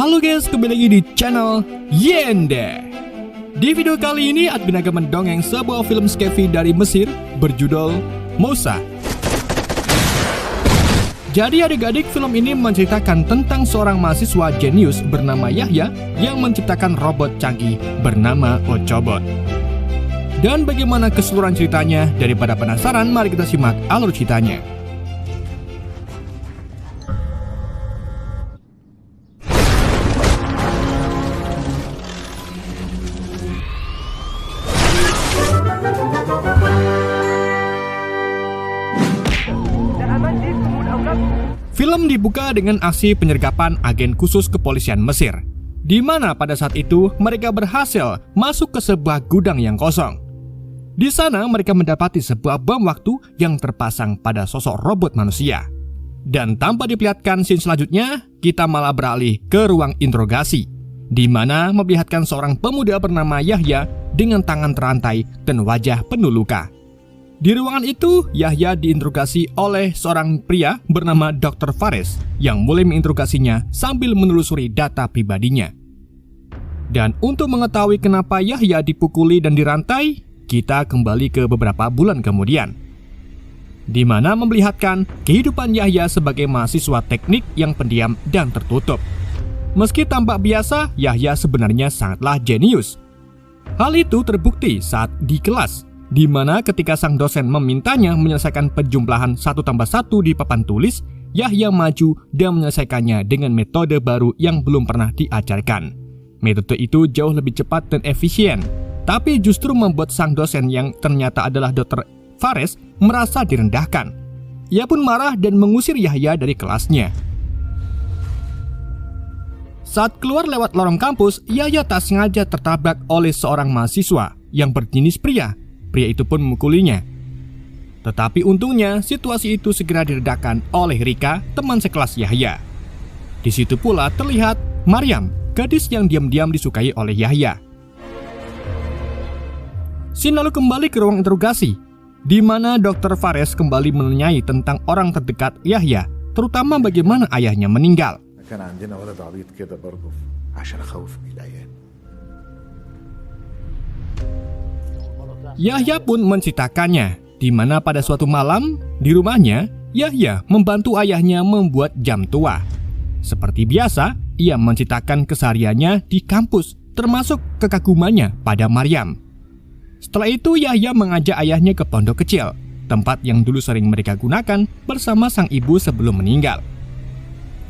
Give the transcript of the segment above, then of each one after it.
Halo guys, kembali lagi di channel Yende. Di video kali ini admin akan mendongeng sebuah film Skefi dari Mesir berjudul Moussa. Jadi adik-adik, film ini menceritakan tentang seorang mahasiswa jenius bernama Yahya yang menciptakan robot canggih bernama Ochobot. Dan bagaimana keseluruhan ceritanya? Daripada penasaran, mari kita simak alur ceritanya. Film dibuka dengan aksi penyergapan agen khusus kepolisian Mesir, di mana pada saat itu mereka berhasil masuk ke sebuah gudang yang kosong. Di sana mereka mendapati sebuah bom waktu yang terpasang pada sosok robot manusia. Dan tanpa diperlihatkan scene selanjutnya, kita malah beralih ke ruang interogasi, di mana memperlihatkan seorang pemuda bernama Yahya dengan tangan terantai dan wajah penuh luka. Di ruangan itu, Yahya diinterogasi oleh seorang pria bernama Dr. Fares yang mulai menginterogasinya sambil menelusuri data pribadinya. Dan untuk mengetahui kenapa Yahya dipukuli dan dirantai, kita kembali ke beberapa bulan kemudian, di mana memperlihatkan kehidupan Yahya sebagai mahasiswa teknik yang pendiam dan tertutup. Meski tampak biasa, Yahya sebenarnya sangatlah jenius. Hal itu terbukti saat di kelas, di mana ketika sang dosen memintanya menyelesaikan penjumlahan 1+1 di papan tulis, Yahya maju dan menyelesaikannya dengan metode baru yang belum pernah diajarkan. Metode itu jauh lebih cepat dan efisien, tapi justru membuat sang dosen yang ternyata adalah Dr. Fares merasa direndahkan. Ia pun marah dan mengusir Yahya dari kelasnya. Saat keluar lewat lorong kampus, Yahya tak sengaja tertabrak oleh seorang mahasiswa yang berjenis pria. Pria itu pun memukulinya. Tetapi untungnya situasi itu segera diredakan oleh Rika, teman sekelas Yahya. Di situ pula terlihat Maryam, gadis yang diam-diam disukai oleh Yahya. Scene lalu kembali ke ruang interogasi, di mana Dr. Fares kembali menanyai tentang orang terdekat Yahya, terutama bagaimana ayahnya meninggal. Yahya pun menceritakannya, di mana pada suatu malam di rumahnya, Yahya membantu ayahnya membuat jam tua. Seperti biasa, ia menceritakan kesehariannya di kampus, termasuk kekagumannya pada Maryam. Setelah itu, Yahya mengajak ayahnya ke pondok kecil, tempat yang dulu sering mereka gunakan bersama sang ibu sebelum meninggal.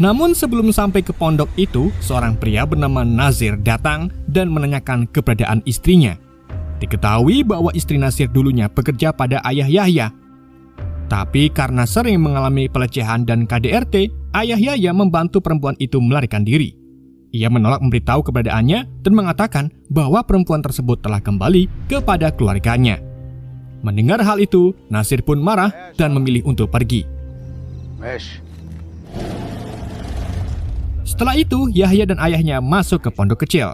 Namun sebelum sampai ke pondok itu, seorang pria bernama Nazir datang dan menanyakan keberadaan istrinya. Diketahui bahwa istri Nasir dulunya bekerja pada ayah Yahya. Tapi karena sering mengalami pelecehan dan KDRT, ayah Yahya membantu perempuan itu melarikan diri. Ia menolak memberitahu keberadaannya dan mengatakan bahwa perempuan tersebut telah kembali kepada keluarganya. Mendengar hal itu, Nasir pun marah dan memilih untuk pergi. Setelah itu, Yahya dan ayahnya masuk ke pondok kecil.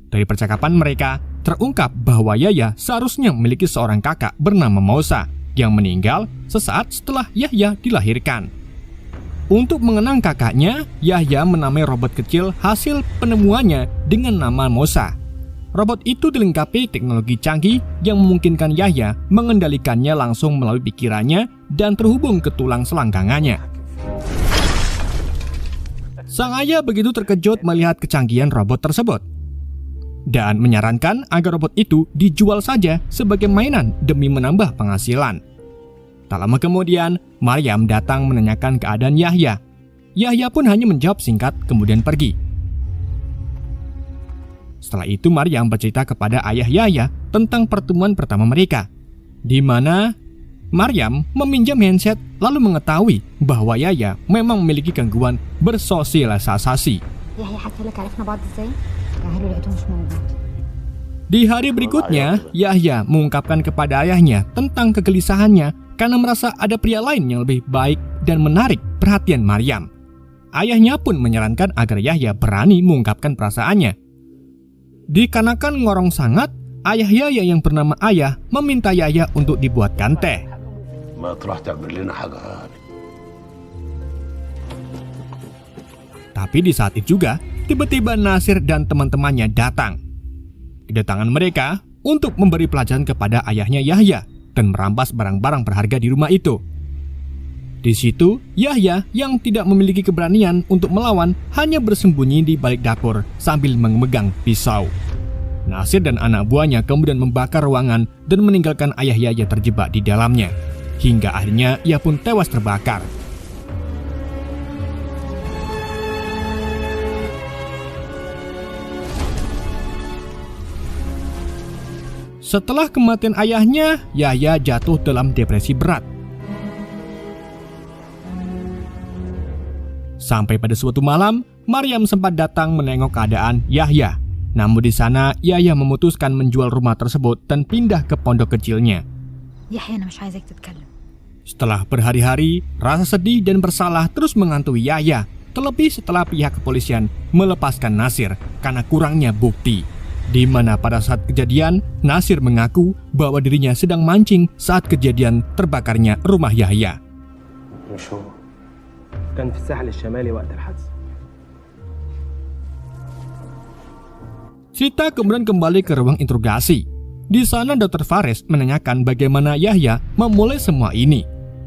Dari percakapan mereka, terungkap bahwa Yahya seharusnya memiliki seorang kakak bernama Moussa yang meninggal sesaat setelah Yahya dilahirkan. Untuk mengenang kakaknya, Yahya menamai robot kecil hasil penemuannya dengan nama Moussa. Robot itu dilengkapi teknologi canggih yang memungkinkan Yahya mengendalikannya langsung melalui pikirannya dan terhubung ke tulang selangkangannya. Sang ayah begitu terkejut melihat kecanggihan robot tersebut dan menyarankan agar robot itu dijual saja sebagai mainan demi menambah penghasilan. Tak lama kemudian, Maryam datang menanyakan keadaan Yahya. Yahya pun hanya menjawab singkat kemudian pergi. Setelah itu Maryam bercerita kepada ayah Yahya tentang pertemuan pertama mereka, di mana Maryam meminjam handset lalu mengetahui bahwa Yahya memang memiliki gangguan bersosialisasi. Di hari berikutnya, Yahya mengungkapkan kepada ayahnya tentang kegelisahannya karena merasa ada pria lain yang lebih baik dan menarik perhatian Maryam. Ayahnya pun menyarankan agar Yahya berani mengungkapkan perasaannya. Dikarenakan ngorong sangat, ayah Yahya yang bernama Ayah meminta Yahya untuk dibuatkan teh. Tapi di saat itu juga, tiba-tiba Nasir dan teman-temannya datang. Kedatangan mereka untuk memberi pelajaran kepada ayahnya Yahya dan merampas barang-barang berharga di rumah itu. Di situ, Yahya yang tidak memiliki keberanian untuk melawan hanya bersembunyi di balik dapur sambil memegang pisau. Nasir dan anak buahnya kemudian membakar ruangan dan meninggalkan ayah Yahya terjebak di dalamnya. Hingga akhirnya ia pun tewas terbakar. Setelah kematian ayahnya, Yahya jatuh dalam depresi berat. Sampai pada suatu malam, Maryam sempat datang menengok keadaan Yahya. Namun di sana, Yahya memutuskan menjual rumah tersebut dan pindah ke pondok kecilnya. Setelah berhari-hari, rasa sedih dan bersalah terus menghantui Yahya, terlebih setelah pihak kepolisian melepaskan Nasir karena kurangnya bukti. Di mana pada saat kejadian, Nasir mengaku bahwa dirinya sedang mancing saat kejadian terbakarnya rumah Yahya. Cerita kemudian kembali ke ruang interogasi. Di sana Dr. Fares menanyakan bagaimana Yahya memulai semua ini.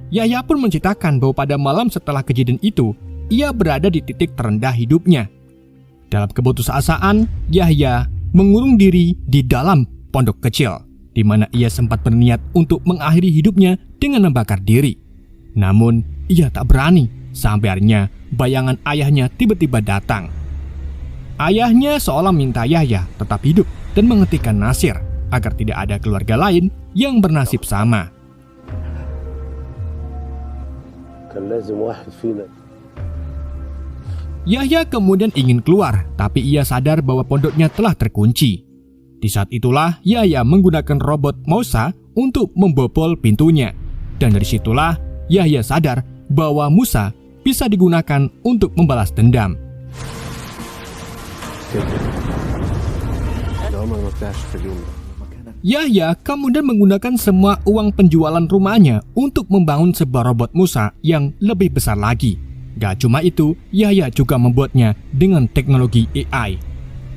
Yahya pun menceritakan bahwa pada malam setelah kejadian itu, ia berada di titik terendah hidupnya. Dalam keputusasaan, Yahya mengurung diri di dalam pondok kecil, di mana ia sempat berniat untuk mengakhiri hidupnya dengan membakar diri. Namun, ia tak berani sampai akhirnya bayangan ayahnya tiba-tiba datang. Ayahnya seolah minta Yahya tetap hidup dan menghentikan Nasir agar tidak ada keluarga lain yang bernasib sama. Yahya kemudian ingin keluar, tapi ia sadar bahwa pondoknya telah terkunci. Di saat itulah Yahya menggunakan robot Musa untuk membobol pintunya. Dan dari situlah Yahya sadar bahwa Musa bisa digunakan untuk membalas dendam. Yahya kemudian menggunakan semua uang penjualan rumahnya untuk membangun sebuah robot Musa yang lebih besar lagi. Gak cuma itu, Yahya juga membuatnya dengan teknologi AI.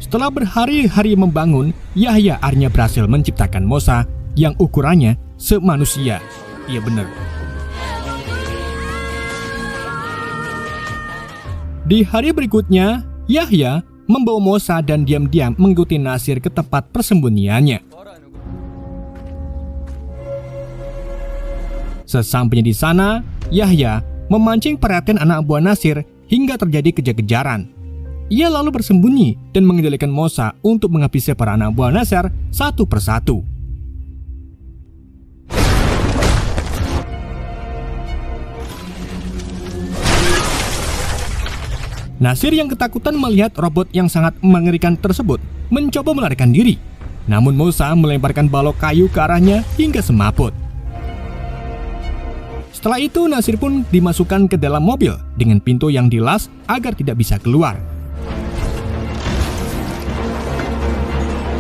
Setelah berhari-hari membangun, Yahya akhirnya berhasil menciptakan Musa yang ukurannya semanusia. Iya benar. Di hari berikutnya, Yahya membawa Musa dan diam-diam mengikuti Nasir ke tempat persembunyiannya. Sesampainya di sana, Yahya memancing perhatian anak buah Nasir hingga terjadi kejar-kejaran. Ia lalu bersembunyi dan mengendalikan Musa untuk menghabisi para anak buah Nasir satu persatu. Nasir yang ketakutan melihat robot yang sangat mengerikan tersebut mencoba melarikan diri. Namun Musa melemparkan balok kayu ke arahnya hingga semaput. Setelah itu Nasir pun dimasukkan ke dalam mobil dengan pintu yang dilas agar tidak bisa keluar.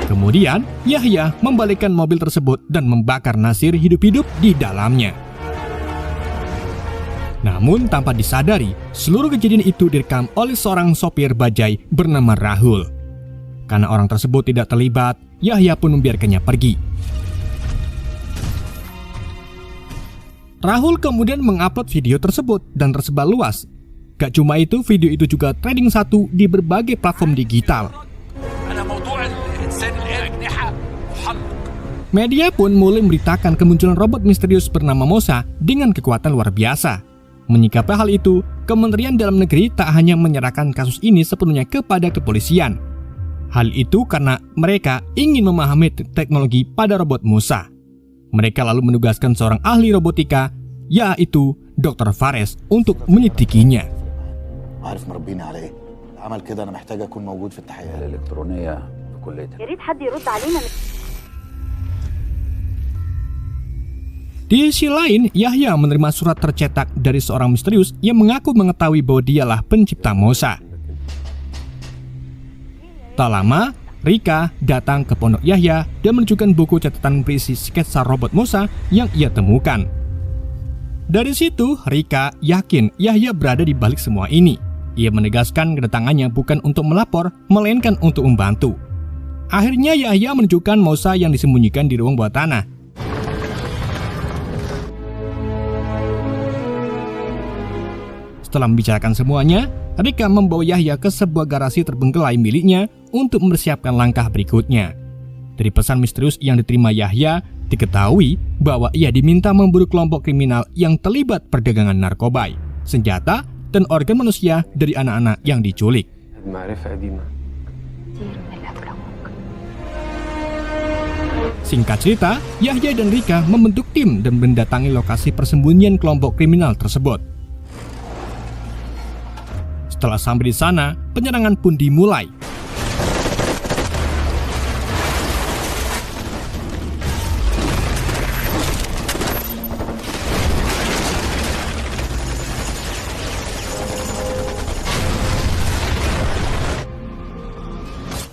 Kemudian Yahya membalikkan mobil tersebut dan membakar Nasir hidup-hidup di dalamnya. Namun tanpa disadari, seluruh kejadian itu direkam oleh seorang sopir bajai bernama Rahul. Karena orang tersebut tidak terlibat, Yahya pun membiarkannya pergi. Rahul kemudian mengupload video tersebut dan tersebar luas. Gak cuma itu, video itu juga trending satu di berbagai platform digital. Media pun mulai memberitakan kemunculan robot misterius bernama Musa dengan kekuatan luar biasa. Menyikapi hal itu, Kementerian Dalam Negeri tak hanya menyerahkan kasus ini sepenuhnya kepada kepolisian. Hal itu karena mereka ingin memahami teknologi pada robot Musa. Mereka lalu menugaskan seorang ahli robotika, yaitu Dr. Fares, untuk menyelidikinya. Di sisi lain, Yahya menerima surat tercetak dari seorang misterius yang mengaku mengetahui bahwa dialah pencipta Musa. Tak lama, Rika datang ke pondok Yahya dan menunjukkan buku catatan berisi sketsa robot Musa yang ia temukan. Dari situ, Rika yakin Yahya berada di balik semua ini. Ia menegaskan kedatangannya bukan untuk melapor, melainkan untuk membantu. Akhirnya Yahya menunjukkan Mosa yang disembunyikan di ruang bawah tanah. Setelah membicarakan semuanya, Rika membawa Yahya ke sebuah garasi terbengkelai miliknya untuk mempersiapkan langkah berikutnya. Dari pesan misterius yang diterima Yahya, diketahui bahwa ia diminta memburu kelompok kriminal yang terlibat perdagangan narkoba, senjata, dan organ manusia dari anak-anak yang diculik. Singkat cerita, Yahya dan Rika membentuk tim dan mendatangi lokasi persembunyian kelompok kriminal tersebut. Setelah sampai di sana, penyerangan pun dimulai.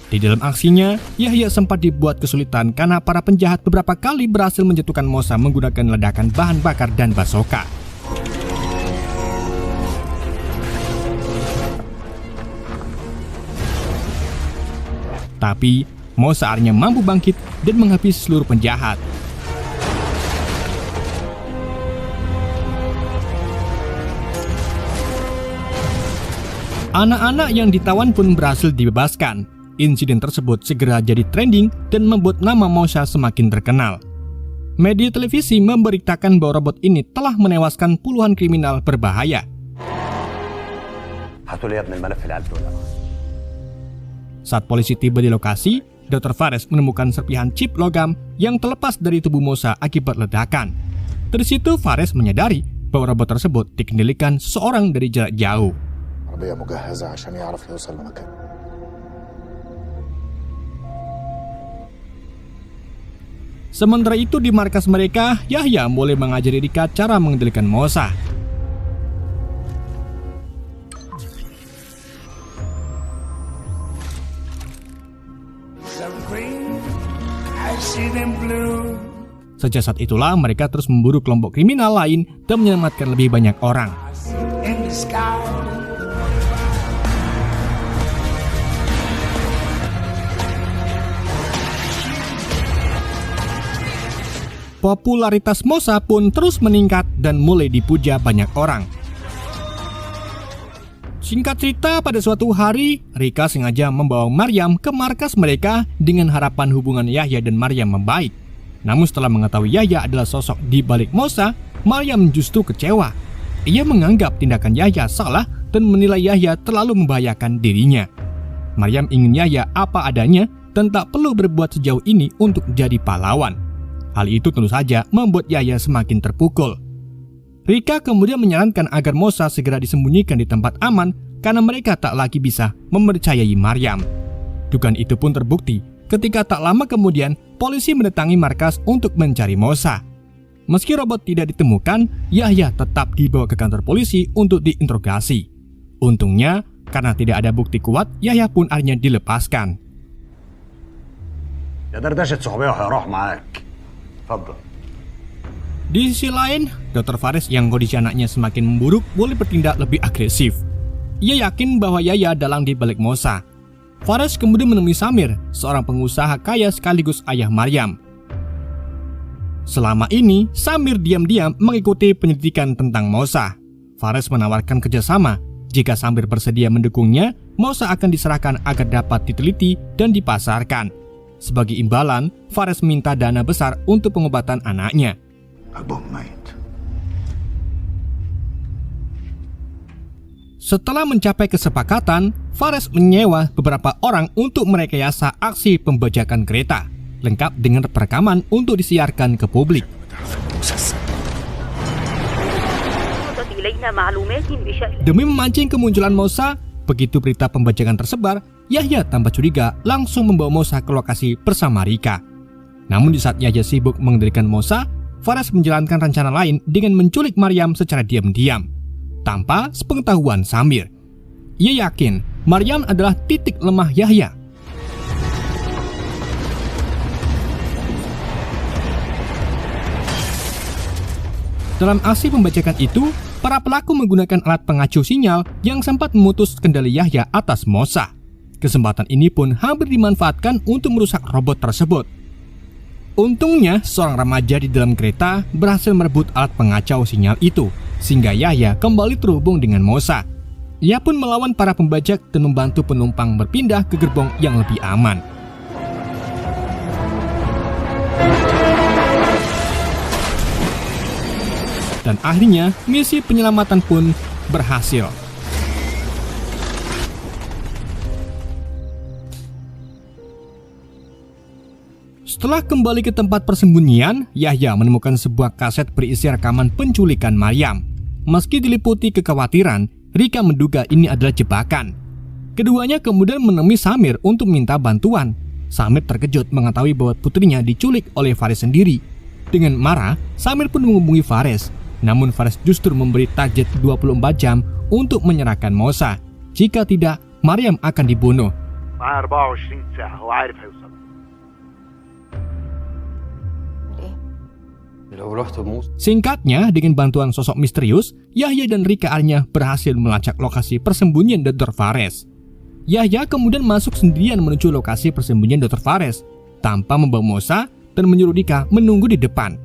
Di dalam aksinya, Yahya sempat dibuat kesulitan karena para penjahat beberapa kali berhasil menjatuhkan Mosa menggunakan ledakan bahan bakar dan basoka. Tapi, Mosa akhirnya mampu bangkit dan menghabisi seluruh penjahat. Anak-anak yang ditawan pun berhasil dibebaskan. Insiden tersebut segera jadi trending dan membuat nama Mosa semakin terkenal. Media televisi memberitakan bahwa robot ini telah menewaskan puluhan kriminal berbahaya. Saat polisi tiba di lokasi, Dr. Fares menemukan serpihan chip logam yang terlepas dari tubuh Mosa akibat ledakan. Dari situ Fares menyadari bahwa robot tersebut dikendalikan seseorang dari jarak jauh. Sementara itu di markas mereka, Yahya mulai mengajari Rika cara mengendalikan Mosa. Sejak saat itulah mereka terus memburu kelompok kriminal lain dan menyelamatkan lebih banyak orang. Popularitas Mosa pun terus meningkat dan mulai dipuja banyak orang. Singkat cerita, pada suatu hari, Rika sengaja membawa Maryam ke markas mereka dengan harapan hubungan Yahya dan Maryam membaik. Namun setelah mengetahui Yahya adalah sosok di balik Mosa, Maryam justru kecewa. Ia menganggap tindakan Yahya salah dan menilai Yahya terlalu membahayakan dirinya. Maryam ingin Yahya apa adanya dan tak perlu berbuat sejauh ini untuk jadi pahlawan. Hal itu tentu saja membuat Yahya semakin terpukul. Rika kemudian menyarankan agar Mosa segera disembunyikan di tempat aman karena mereka tak lagi bisa mempercayai Maryam. Dugaan itu pun terbukti ketika tak lama kemudian polisi mendatangi markas untuk mencari Mosa. Meski robot tidak ditemukan, Yahya tetap dibawa ke kantor polisi untuk diinterogasi. Untungnya, karena tidak ada bukti kuat, Yahya pun akhirnya dilepaskan. Di sisi lain, Dr. Fares yang kondisi anaknya semakin memburuk boleh bertindak lebih agresif. Ia yakin bahwa Yahya dalang di balik Mosa. Fares kemudian menemui Samir, seorang pengusaha kaya sekaligus ayah Maryam. Selama ini, Samir diam-diam mengikuti penyelidikan tentang Mosa. Fares menawarkan kerjasama. Jika Samir bersedia mendukungnya, Mosa akan diserahkan agar dapat diteliti dan dipasarkan. Sebagai imbalan, Fares minta dana besar untuk pengobatan anaknya. Setelah mencapai kesepakatan, Fares menyewa beberapa orang untuk merekayasa aksi pembajakan kereta, lengkap dengan perekaman untuk disiarkan ke publik. Demi memancing kemunculan Mosa, begitu berita pembajakan tersebar, Yahya tanpa curiga langsung membawa Mosa ke lokasi bersama Rika. Namun di saat Yahya sibuk mengendalikan Mosa, Fares menjalankan rencana lain dengan menculik Maryam secara diam-diam, tanpa sepengetahuan Samir. Ia yakin Maryam adalah titik lemah Yahya. Dalam aksi pembajakan itu, Para pelaku menggunakan alat pengacu sinyal yang sempat memutus kendali Yahya atas Mosa. Kesempatan ini pun hampir dimanfaatkan untuk merusak robot tersebut. Untungnya, seorang remaja di dalam kereta berhasil merebut alat pengacau sinyal itu, sehingga Yahya kembali terhubung dengan Mosa. Ia pun melawan para pembajak dan membantu penumpang berpindah ke gerbong yang lebih aman. Dan akhirnya, misi penyelamatan pun berhasil. Setelah kembali ke tempat persembunyian, Yahya menemukan sebuah kaset berisi rekaman penculikan Maryam. Meski diliputi kekhawatiran, Rika menduga ini adalah jebakan. Keduanya kemudian menemui Samir untuk minta bantuan. Samir terkejut mengetahui bahwa putrinya diculik oleh Fares sendiri. Dengan marah, Samir pun menghubungi Fares. Namun Fares justru memberi target 24 jam untuk menyerahkan Mosa. Jika tidak, Maryam akan dibunuh. Singkatnya, dengan bantuan sosok misterius, Yahya dan Rika akhirnya berhasil melacak lokasi persembunyian Dr. Fares. Yahya kemudian masuk sendirian menuju lokasi persembunyian Dr. Fares tanpa membawa Mosa dan menyuruh Rika menunggu di depan.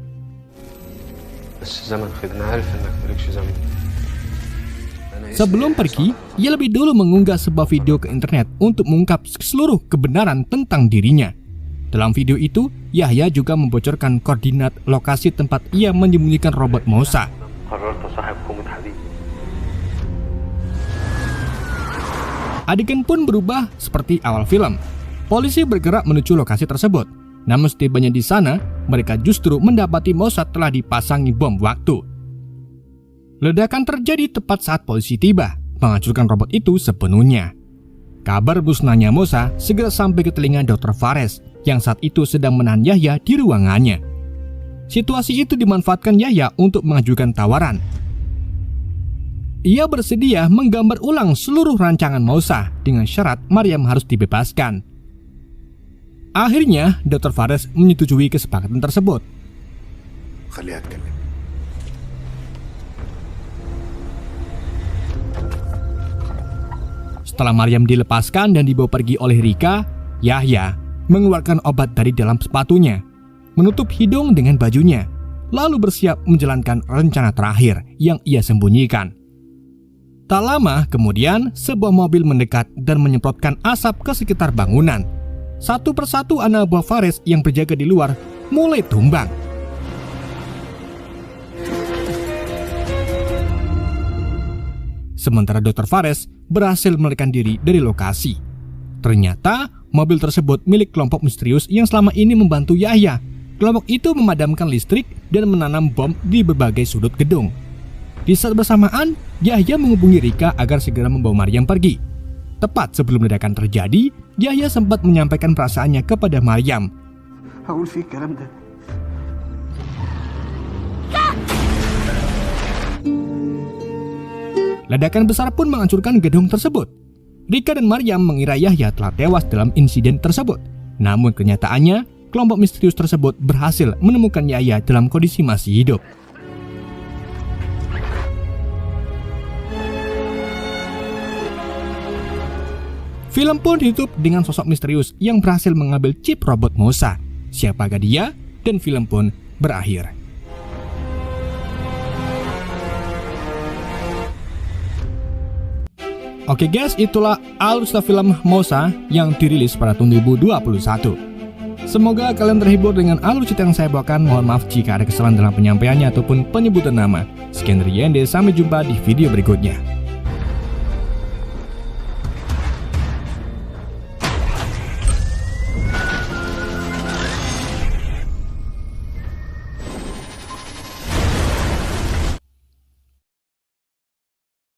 Sebelum pergi, ia lebih dulu mengunggah sebuah video ke internet untuk mengungkap seluruh kebenaran tentang dirinya. Dalam video itu, Yahya juga membocorkan koordinat lokasi tempat ia menyembunyikan robot Mosa. Adegan pun berubah seperti awal film. Polisi bergerak menuju lokasi tersebut. Namun setibanya di sana, mereka justru mendapati Mosa telah dipasangi bom waktu. Ledakan terjadi tepat saat polisi tiba, menghancurkan robot itu sepenuhnya. Kabar musnahnya Mosa segera sampai ke telinga Dr. Fares, yang saat itu sedang menahan Yahya di ruangannya. Situasi itu dimanfaatkan Yahya untuk mengajukan tawaran. Ia bersedia menggambar ulang seluruh rancangan Mosa dengan syarat Maryam harus dibebaskan. Akhirnya, Dr. Fares menyetujui kesepakatan tersebut. Setelah Maryam dilepaskan dan dibawa pergi oleh Rika, Yahya mengeluarkan obat dari dalam sepatunya, menutup hidung dengan bajunya, lalu bersiap menjalankan rencana terakhir yang ia sembunyikan. Tak lama kemudian, sebuah mobil mendekat dan menyemprotkan asap ke sekitar bangunan. Satu persatu anak buah Fares yang berjaga di luar mulai tumbang. Sementara Dr. Fares berhasil melarikan diri dari lokasi. Ternyata mobil tersebut milik kelompok misterius yang selama ini membantu Yahya. Kelompok itu memadamkan listrik dan menanam bom di berbagai sudut gedung. Di saat bersamaan, Yahya menghubungi Rika agar segera membawa Maryam pergi. Tepat sebelum ledakan terjadi, Yahya sempat menyampaikan perasaannya kepada Maryam. Ledakan besar pun menghancurkan gedung tersebut. Rika dan Maryam mengira Yahya telah tewas dalam insiden tersebut. Namun kenyataannya, kelompok misterius tersebut berhasil menemukan Yahya dalam kondisi masih hidup. Film pun ditutup dengan sosok misterius yang berhasil mengambil chip robot Mosa. Siapakah dia? Dan film pun berakhir. Oke guys, itulah alur cerita film Mosa yang dirilis pada tahun 2021. Semoga kalian terhibur dengan alur cerita yang saya bawakan. Mohon maaf jika ada kesalahan dalam penyampaiannya ataupun penyebutan nama. Sekian dari Yende, sampai jumpa di video berikutnya.